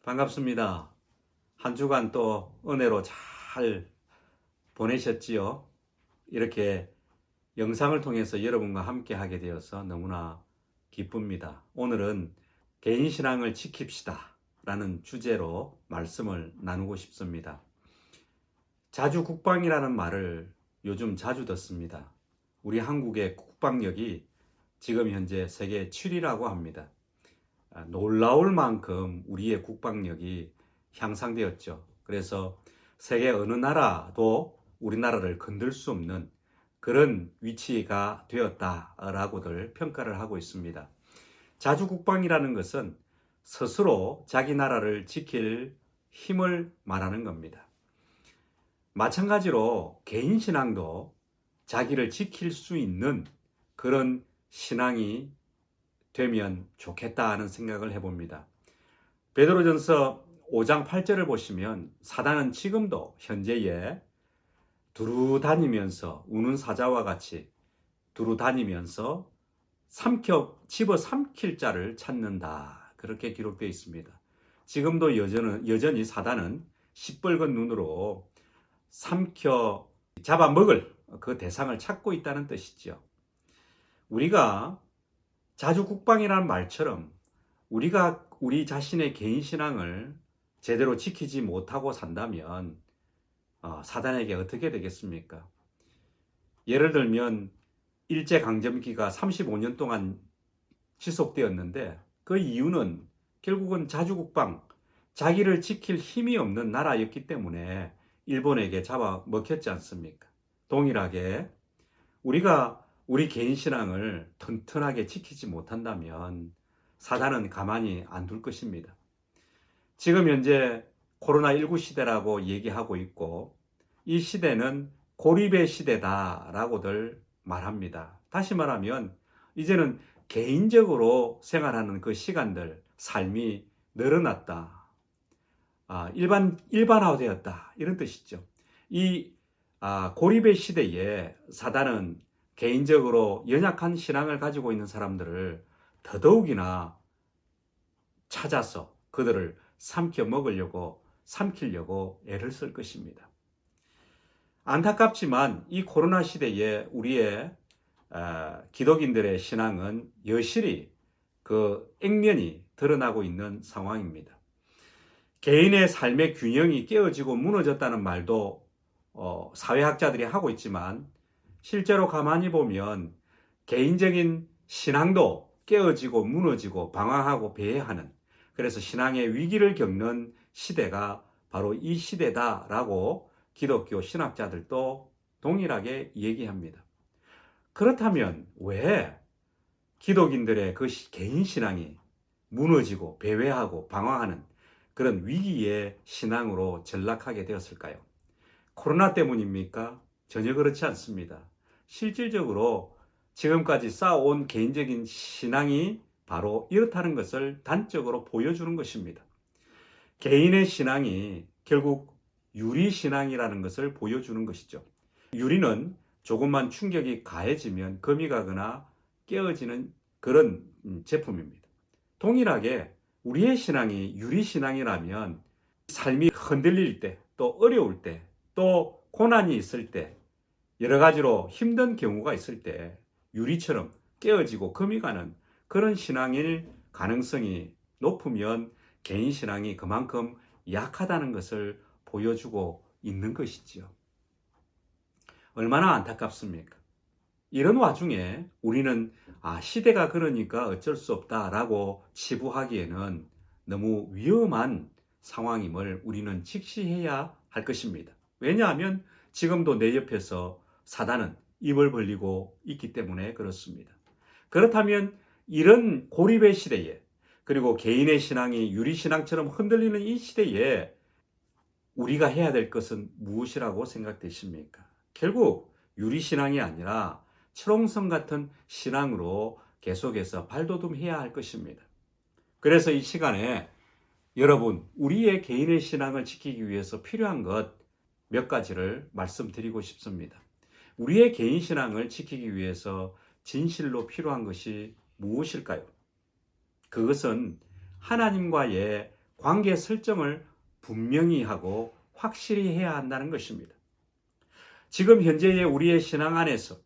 반갑습니다. 한 주간 또 은혜로 잘 보내셨지요? 이렇게 영상을 통해서 여러분과 함께 하게 되어서 너무나 기쁩니다. 오늘은 개인신앙을 지킵시다 라는 주제로 말씀을 나누고 싶습니다. 자주 국방이라는 말을 요즘 자주 듣습니다. 우리 한국의 국방력이 지금 현재 세계 7위라고 합니다. 놀라울 만큼 우리의 국방력이 향상되었죠. 그래서 세계 어느 나라도 우리나라를 건들 수 없는 그런 위치가 되었다라고들 평가를 하고 있습니다. 자주국방이라는 것은 스스로 자기 나라를 지킬 힘을 말하는 겁니다. 마찬가지로 개인 신앙도 자기를 지킬 수 있는 그런 신앙이 되면 좋겠다 하는 생각을 해봅니다. 베드로전서 5장 8절을 보시면 사단은 지금도 현재에 두루 다니면서 우는 사자와 같이 두루 다니면서 집어 삼킬 자를 찾는다. 그렇게 기록되어 있습니다. 지금도 여전히 사단은 시뻘건 눈으로 삼켜 잡아먹을 그 대상을 찾고 있다는 뜻이죠. 우리가 자주국방이라는 말처럼 우리가 우리 자신의 개인 신앙을 제대로 지키지 못하고 산다면 사단에게 어떻게 되겠습니까? 예를 들면 일제강점기가 35년 동안 지속되었는데 그 이유는 결국은 자주국방, 자기를 지킬 힘이 없는 나라였기 때문에 일본에게 잡아먹혔지 않습니까? 동일하게 우리가 우리 개인 신앙을 튼튼하게 지키지 못한다면 사단은 가만히 안 둘 것입니다. 지금 현재 코로나19 시대라고 얘기하고 있고 이 시대는 고립의 시대다라고들 말합니다. 다시 말하면 이제는 개인적으로 생활하는 그 시간들, 삶이 늘어났다. 일반화되었다. 이런 뜻이죠. 이 고립의 시대에 사단은 개인적으로 연약한 신앙을 가지고 있는 사람들을 더더욱이나 찾아서 그들을 삼키려고 애를 쓸 것입니다. 안타깝지만 이 코로나 시대에 우리의 기독인들의 신앙은 여실히 그 액면이 드러나고 있는 상황입니다. 개인의 삶의 균형이 깨어지고 무너졌다는 말도 사회학자들이 하고 있지만 실제로 가만히 보면 개인적인 신앙도 깨어지고 무너지고 방황하고 배회하는, 그래서 신앙의 위기를 겪는 시대가 바로 이 시대다라고 기독교 신학자들도 동일하게 얘기합니다. 그렇다면 왜 기독인들의 그 개인 신앙이 무너지고 배회하고 방황하는 그런 위기의 신앙으로 전락하게 되었을까요? 코로나 때문입니까? 전혀 그렇지 않습니다. 실질적으로 지금까지 쌓아온 개인적인 신앙이 바로 이렇다는 것을 단적으로 보여주는 것입니다. 개인의 신앙이 결국 유리신앙이라는 것을 보여주는 것이죠. 유리는 조금만 충격이 가해지면 금이 가거나 깨어지는 그런 제품입니다. 동일하게 우리의 신앙이 유리신앙이라면 삶이 흔들릴 때, 또 어려울 때, 또 고난이 있을 때, 여러 가지로 힘든 경우가 있을 때 유리처럼 깨어지고 금이 가는 그런 신앙일 가능성이 높으면 개인 신앙이 그만큼 약하다는 것을 보여주고 있는 것이지요. 얼마나 안타깝습니까? 이런 와중에 우리는 시대가 그러니까 어쩔 수 없다라고 치부하기에는 너무 위험한 상황임을 우리는 직시해야 할 것입니다. 왜냐하면 지금도 내 옆에서 사단은 입을 벌리고 있기 때문에 그렇습니다. 그렇다면 이런 고립의 시대에, 그리고 개인의 신앙이 유리신앙처럼 흔들리는 이 시대에 우리가 해야 될 것은 무엇이라고 생각되십니까? 결국 유리신앙이 아니라 철옹성 같은 신앙으로 계속해서 발돋움해야 할 것입니다. 그래서 이 시간에 여러분, 우리의 개인의 신앙을 지키기 위해서 필요한 것 몇 가지를 말씀드리고 싶습니다. 우리의 개인 신앙을 지키기 위해서 진실로 필요한 것이 무엇일까요? 그것은 하나님과의 관계 설정을 분명히 하고 확실히 해야 한다는 것입니다. 지금 현재의 우리의 신앙 안에서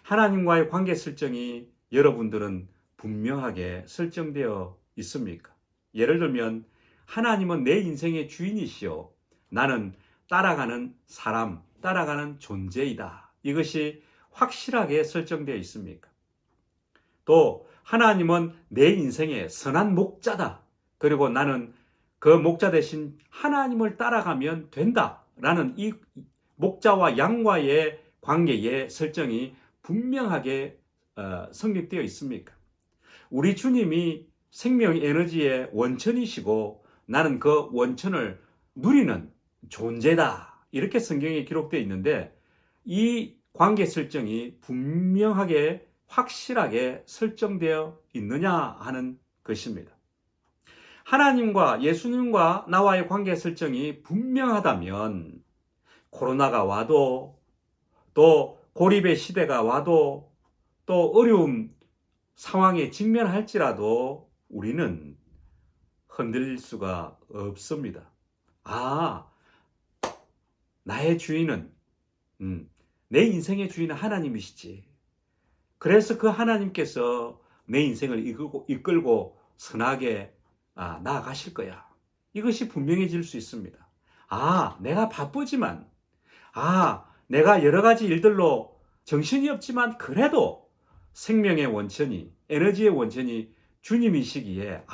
하나님과의 관계 설정이 여러분들은 분명하게 설정되어 있습니까? 예를 들면 하나님은 내 인생의 주인이시오. 나는 따라가는 사람, 따라가는 존재이다. 이것이 확실하게 설정되어 있습니까? 또 하나님은 내 인생의 선한 목자다. 그리고 나는 그 목자 대신 하나님을 따라가면 된다. 라는 이 목자와 양과의 관계의 설정이 분명하게 성립되어 있습니까? 우리 주님이 생명 에너지의 원천이시고 나는 그 원천을 누리는 존재다. 이렇게 성경에 기록되어 있는데 이 관계 설정이 분명하게 확실하게 설정되어 있느냐 하는 것입니다. 하나님과 예수님과 나와의 관계 설정이 분명하다면 코로나가 와도 또 고립의 시대가 와도 또 어려운 상황에 직면할지라도 우리는 흔들릴 수가 없습니다. 나의 주인은 내 인생의 주인은 하나님이시지. 그래서 그 하나님께서 내 인생을 이끌고 선하게 나아가실 거야. 이것이 분명해질 수 있습니다. 내가 바쁘지만 내가 여러 가지 일들로 정신이 없지만 그래도 생명의 원천이 에너지의 원천이 주님이시기에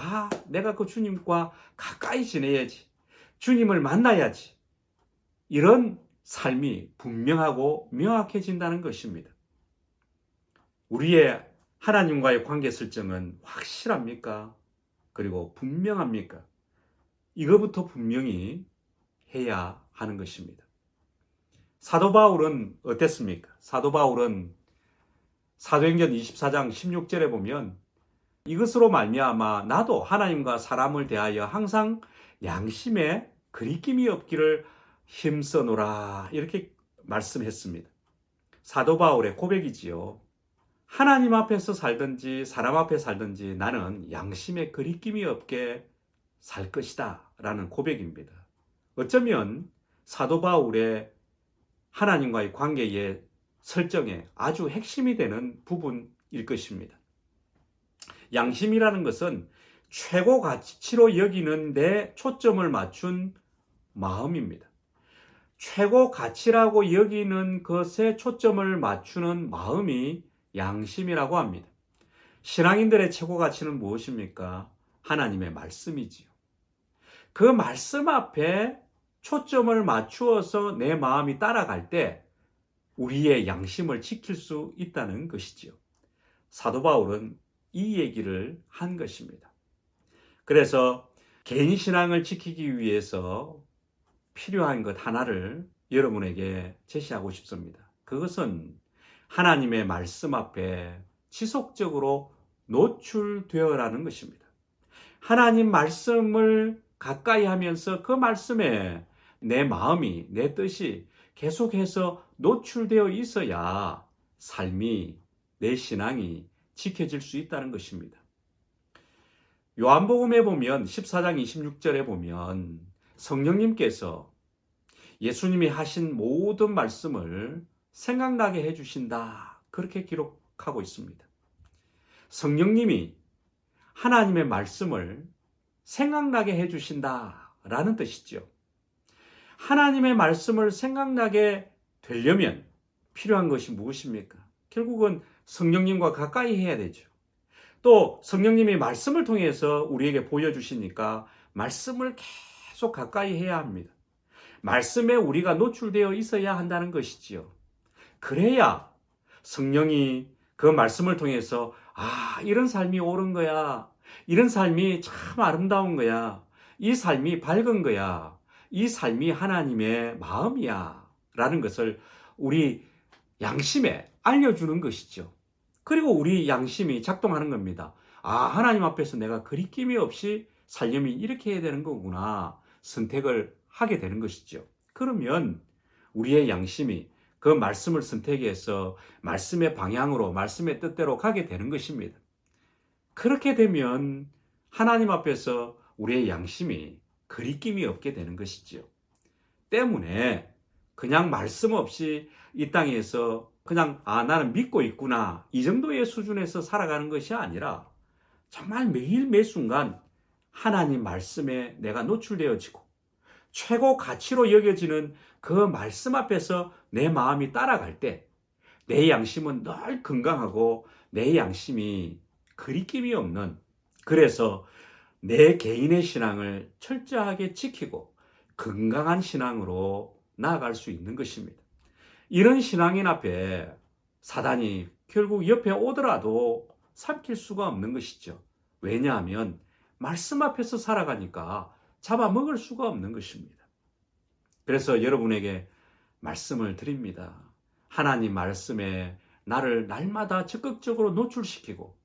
내가 그 주님과 가까이 지내야지. 주님을 만나야지. 이런 삶이 분명하고 명확해진다는 것입니다. 우리의 하나님과의 관계 설정은 확실합니까? 그리고 분명합니까? 이거부터 분명히 해야 하는 것입니다. 사도 바울은 어땠습니까? 사도 바울은 사도행전 24장 16절에 보면 이것으로 말미암아 나도 하나님과 사람을 대하여 항상 양심에 거리낌이 없기를 힘써노라 이렇게 말씀했습니다. 사도 바울의 고백이지요. 하나님 앞에서 살든지 사람 앞에 살든지 나는 양심에 거리낌이 없게 살 것이다 라는 고백입니다. 어쩌면 사도 바울의 하나님과의 관계의 설정에 아주 핵심이 되는 부분일 것입니다. 양심이라는 것은 최고 가치로 여기는 데 초점을 맞춘 마음입니다. 최고 가치라고 여기는 것에 초점을 맞추는 마음이 양심이라고 합니다. 신앙인들의 최고 가치는 무엇입니까? 하나님의 말씀이지요. 그 말씀 앞에 초점을 맞추어서 내 마음이 따라갈 때 우리의 양심을 지킬 수 있다는 것이지요. 사도 바울은 이 얘기를 한 것입니다. 그래서 개인 신앙을 지키기 위해서 필요한 것 하나를 여러분에게 제시하고 싶습니다. 그것은 하나님의 말씀 앞에 지속적으로 노출되어라는 것입니다. 하나님 말씀을 가까이 하면서 그 말씀에 내 마음이, 내 뜻이 계속해서 노출되어 있어야 삶이, 내 신앙이 지켜질 수 있다는 것입니다. 요한복음에 보면 14장 26절에 보면 성령님께서 예수님이 하신 모든 말씀을 생각나게 해주신다. 그렇게 기록하고 있습니다. 성령님이 하나님의 말씀을 생각나게 해주신다. 라는 뜻이죠. 하나님의 말씀을 생각나게 되려면 필요한 것이 무엇입니까? 결국은 성령님과 가까이 해야 되죠. 또 성령님이 말씀을 통해서 우리에게 보여주시니까 말씀을 계속 가까이 해야 합니다. 말씀에 우리가 노출되어 있어야 한다는 것이지요. 그래야 성령이 그 말씀을 통해서 이런 삶이 옳은 거야. 이런 삶이 참 아름다운 거야. 이 삶이 밝은 거야. 이 삶이 하나님의 마음이야. 라는 것을 우리 양심에 알려주는 것이죠. 그리고 우리 양심이 작동하는 겁니다. 하나님 앞에서 내가 거리낌이 없이 살려면 이렇게 해야 되는 거구나. 선택을 하게 되는 것이죠. 그러면 우리의 양심이 그 말씀을 선택해서 말씀의 방향으로, 말씀의 뜻대로 가게 되는 것입니다. 그렇게 되면 하나님 앞에서 우리의 양심이 거리낌이 없게 되는 것이지요. 때문에 그냥 말씀 없이 이 땅에서 그냥 나는 믿고 있구나 이 정도의 수준에서 살아가는 것이 아니라 정말 매일 매순간 하나님 말씀에 내가 노출되어지고 최고 가치로 여겨지는 그 말씀 앞에서 내 마음이 따라갈 때 내 양심은 늘 건강하고 내 양심이 거리낌이 없는, 그래서 내 개인의 신앙을 철저하게 지키고 건강한 신앙으로 나아갈 수 있는 것입니다. 이런 신앙인 앞에 사단이 결국 옆에 오더라도 삼킬 수가 없는 것이죠. 왜냐하면 말씀 앞에서 살아가니까 잡아먹을 수가 없는 것입니다. 그래서 여러분에게 말씀을 드립니다. 하나님 말씀에 나를 날마다 적극적으로 노출시키고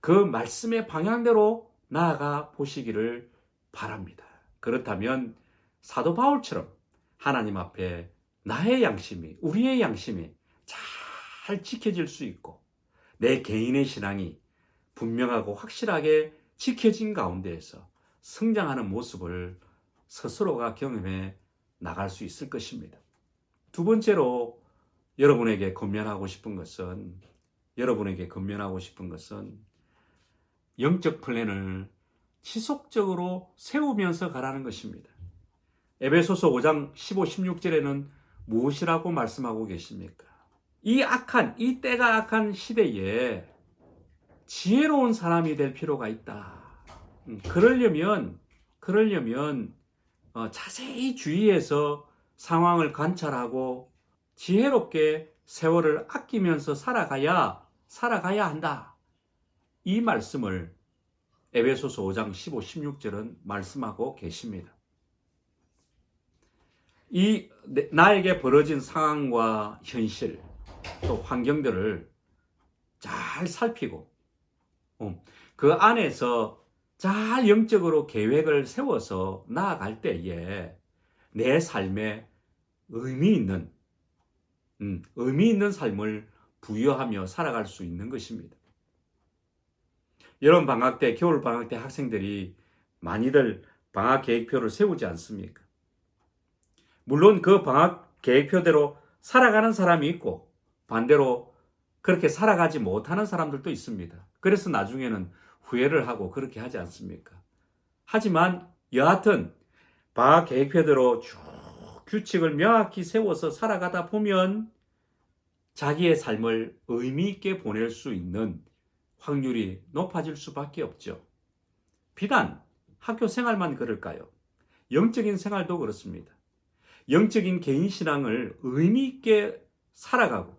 그 말씀의 방향대로 나아가 보시기를 바랍니다. 그렇다면 사도 바울처럼 하나님 앞에 나의 양심이, 우리의 양심이 잘 지켜질 수 있고 내 개인의 신앙이 분명하고 확실하게 지켜진 가운데에서 성장하는 모습을 스스로가 경험해 나갈 수 있을 것입니다. 두 번째로 여러분에게 권면하고 싶은 것은 영적 플랜을 지속적으로 세우면서 가라는 것입니다. 에베소서 5장 15, 16절에는 무엇이라고 말씀하고 계십니까? 이 때가 악한 시대에 지혜로운 사람이 될 필요가 있다. 그러려면 자세히 주의해서 상황을 관찰하고 지혜롭게 세월을 아끼면서 살아가야 한다. 이 말씀을 에베소서 5장 15, 16절은 말씀하고 계십니다. 이 나에게 벌어진 상황과 현실 또 환경들을 잘 살피고 그 안에서 잘 영적으로 계획을 세워서 나아갈 때에 내 삶에 의미 있는 삶을 부여하며 살아갈 수 있는 것입니다. 여름 방학 때, 겨울 방학 때 학생들이 많이들 방학 계획표를 세우지 않습니까? 물론 그 방학 계획표대로 살아가는 사람이 있고 반대로 그렇게 살아가지 못하는 사람들도 있습니다. 그래서 나중에는 후회를 하고 그렇게 하지 않습니까? 하지만 여하튼 방학 계획표대로 쭉 규칙을 명확히 세워서 살아가다 보면 자기의 삶을 의미 있게 보낼 수 있는 확률이 높아질 수밖에 없죠. 비단 학교 생활만 그럴까요? 영적인 생활도 그렇습니다. 영적인 개인 신앙을 의미 있게 살아가고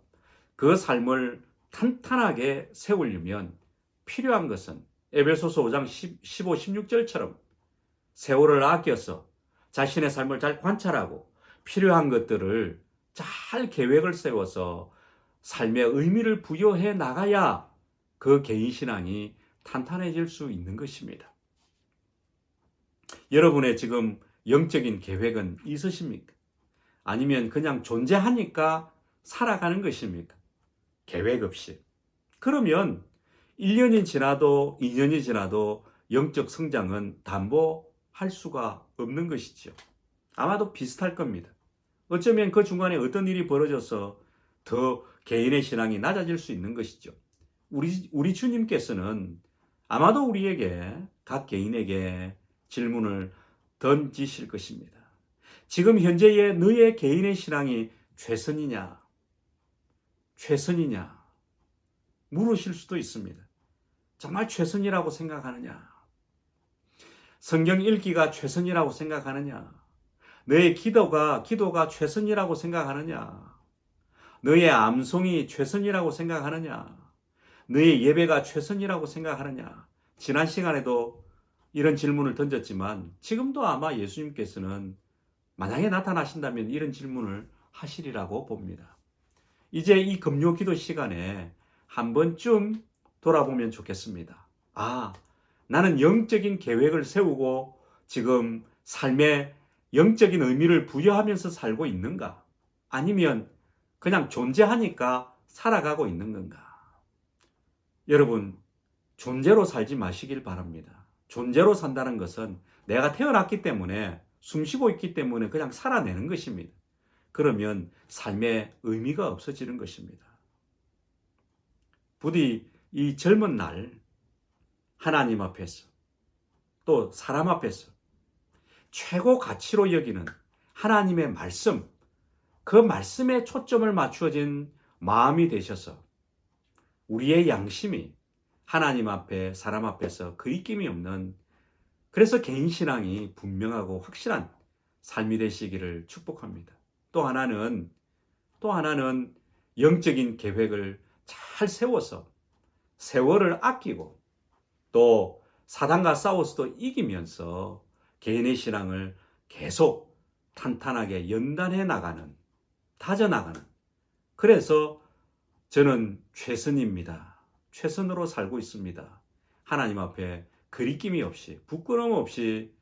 그 삶을 탄탄하게 세우려면 필요한 것은 에베소서 5장 15, 16절처럼 세월을 아껴서 자신의 삶을 잘 관찰하고 필요한 것들을 잘 계획을 세워서 삶의 의미를 부여해 나가야 그 개인 신앙이 탄탄해질 수 있는 것입니다. 여러분의 지금 영적인 계획은 있으십니까? 아니면 그냥 존재하니까 살아가는 것입니까? 계획 없이. 그러면 1년이 지나도 2년이 지나도 영적 성장은 담보할 수가 없는 것이죠. 아마도 비슷할 겁니다. 어쩌면 그 중간에 어떤 일이 벌어져서 더 개인의 신앙이 낮아질 수 있는 것이죠. 우리 주님께서는 아마도 우리에게, 각 개인에게 질문을 던지실 것입니다. 지금 현재의 너의 개인의 신앙이 최선이냐? 물으실 수도 있습니다. 정말 최선이라고 생각하느냐? 성경 읽기가 최선이라고 생각하느냐? 너의 기도가 최선이라고 생각하느냐? 너의 암송이 최선이라고 생각하느냐? 너의 예배가 최선이라고 생각하느냐? 지난 시간에도 이런 질문을 던졌지만 지금도 아마 예수님께서는 만약에 나타나신다면 이런 질문을 하시리라고 봅니다. 이제 이 금요 기도 시간에 한 번쯤 돌아보면 좋겠습니다. 나는 영적인 계획을 세우고 지금 삶에 영적인 의미를 부여하면서 살고 있는가? 아니면 그냥 존재하니까 살아가고 있는 건가? 여러분, 존재로 살지 마시길 바랍니다. 존재로 산다는 것은 내가 태어났기 때문에 숨 쉬고 있기 때문에 그냥 살아내는 것입니다. 그러면 삶의 의미가 없어지는 것입니다. 부디 이 젊은 날 하나님 앞에서 또 사람 앞에서 최고 가치로 여기는 하나님의 말씀, 그 말씀에 초점을 맞추어진 마음이 되셔서 우리의 양심이 하나님 앞에 사람 앞에서 거리낌이 없는, 그래서 개인신앙이 분명하고 확실한 삶이 되시기를 축복합니다. 또 하나는 영적인 계획을 잘 세워서 세월을 아끼고 또 사단과 싸워서도 이기면서 개인의 신앙을 계속 탄탄하게 연단해 나가는, 다져나가는, 그래서 저는 최선입니다. 최선으로 살고 있습니다. 하나님 앞에 거리낌이 없이 부끄러움 없이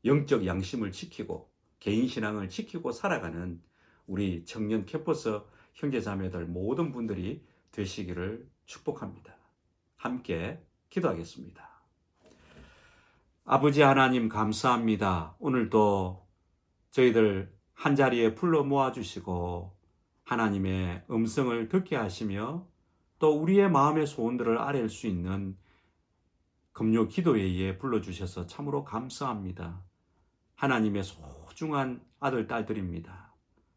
영적 양심을 지키고 개인 신앙을 지키고 살아가는 우리 청년 캠퍼스 형제자매들 모든 분들이 되시기를 축복합니다. 함께 기도하겠습니다. 아버지 하나님 감사합니다. 오늘도 저희들 한자리에 불러 모아주시고 하나님의 음성을 듣게 하시며 또 우리의 마음의 소원들을 아뢰을 수 있는 금요 기도회에 불러주셔서 참으로 감사합니다. 하나님의 소중한 아들, 딸들입니다.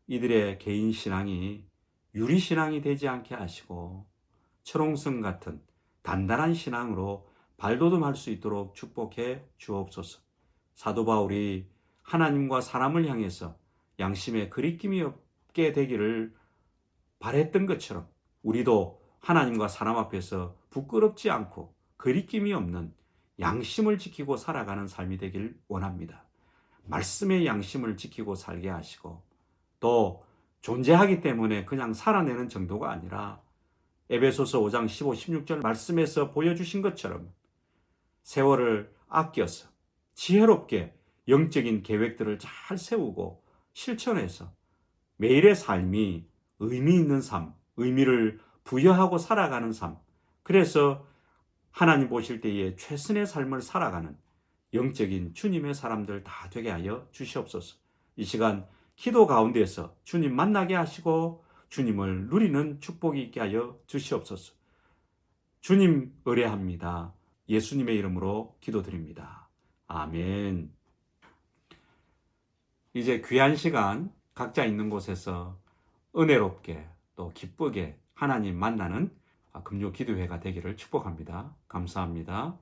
이들의 개인 신앙이 유리 신앙이 되지 않게 하시고 철옹성 같은 단단한 신앙으로 발돋움할 수 있도록 축복해 주옵소서. 사도 바울이 하나님과 사람을 향해서 양심에 거리낌이 없게 되기를 바랬던 것처럼 우리도 하나님과 사람 앞에서 부끄럽지 않고 거리낌이 없는 양심을 지키고 살아가는 삶이 되길 원합니다. 말씀의 양심을 지키고 살게 하시고 또 존재하기 때문에 그냥 살아내는 정도가 아니라 에베소서 5장 15, 16절 말씀에서 보여주신 것처럼 세월을 아껴서 지혜롭게 영적인 계획들을 잘 세우고 실천해서 매일의 삶이 의미 있는 삶, 의미를 부여하고 살아가는 삶, 그래서 하나님 보실 때에 최선의 삶을 살아가는 영적인 주님의 사람들 다 되게 하여 주시옵소서. 이 시간 기도 가운데서 주님 만나게 하시고 주님을 누리는 축복이 있게 하여 주시옵소서. 주님 의뢰합니다. 예수님의 이름으로 기도드립니다. 아멘. 이제 귀한 시간 각자 있는 곳에서 은혜롭게 또 기쁘게 하나님 만나는 금요 기도회가 되기를 축복합니다. 감사합니다.